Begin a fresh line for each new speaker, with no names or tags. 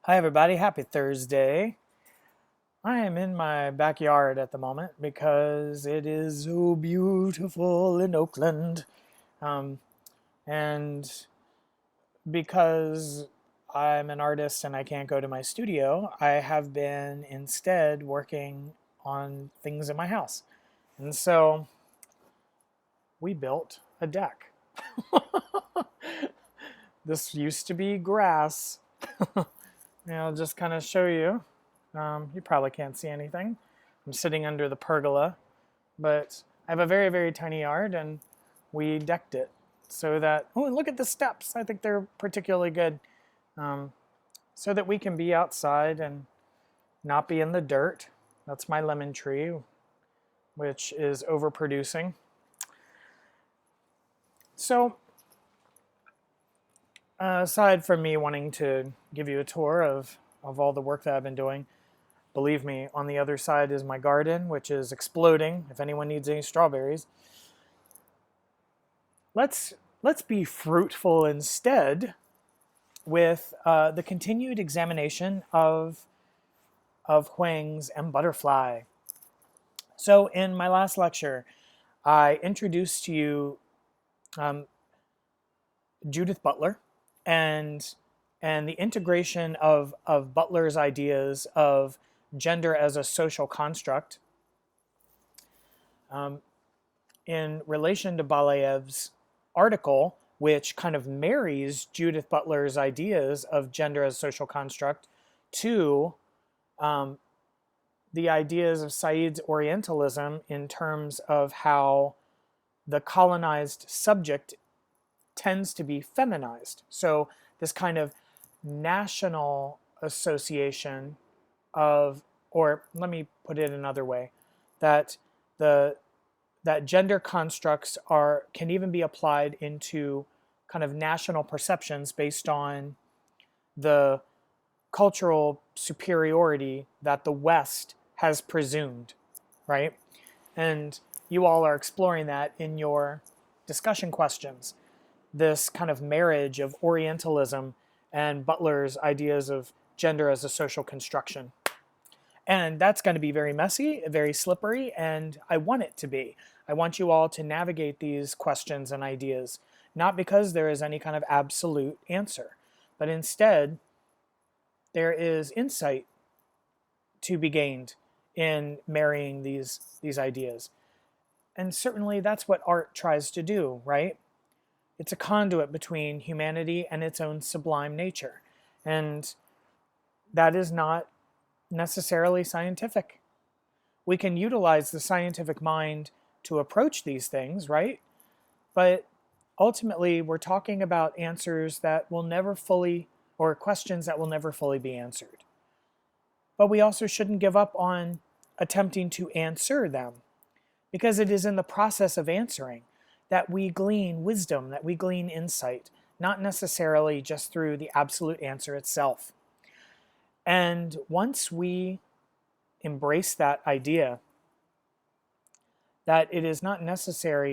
Hi, everybody. Happy Thursday. I am in my backyard at the moment because it is so beautiful in Oakland. Um, and because I'm an artist and I can't go to my studio, I have been instead working on things in my house. And so we built a deck. This used to be grass. I'll just kind of show you. You probably can't see anything. I'm sitting under the pergola, but I have a very, very tiny yard and we decked it so that, oh, and look at the steps. I think they're particularly good. Um, so that we can be outside and not be in the dirt. That's my lemon tree, which is overproducing. So, aside from me wanting to give you a tour of all the work that I've been doing, believe me, on the other side is my garden, which is exploding. If anyone needs any strawberries, let's be fruitful instead with the continued examination of Huang's and butterfly. So in my last lecture, I introduced to you um, Judith Butler and the integration of Butler's ideas of gender as a social construct um, in relation to Balaev's article, which kind of marries Judith Butler's ideas of gender as a social construct to um, the ideas of Said's Orientalism in terms of how the colonized subject tends to be feminized. So this kind of national association of, or let me put it another way, that the that gender constructs can even be applied into kind of national perceptions based on the cultural superiority that the West has presumed, right? And you all are exploring that in your discussion questions. This kind of marriage of Orientalism and Butler's ideas of gender as a social construction. And that's going to be very messy, very slippery, and I want it to be. I want you all to navigate these questions and ideas, not because there is any kind of absolute answer, but instead there is insight to be gained in marrying these ideas. And certainly that's what art tries to do, right? It's a conduit between humanity and its own sublime nature. And that is not necessarily scientific. We can utilize the scientific mind to approach these things, right? But ultimately, we're talking about answers that will never fully, or questions that will never fully be answered. But we also shouldn't give up on attempting to answer them, because it is in the process of answering that we glean wisdom, that we glean insight, not necessarily just through the absolute answer itself. And once we embrace that idea that it is not necessary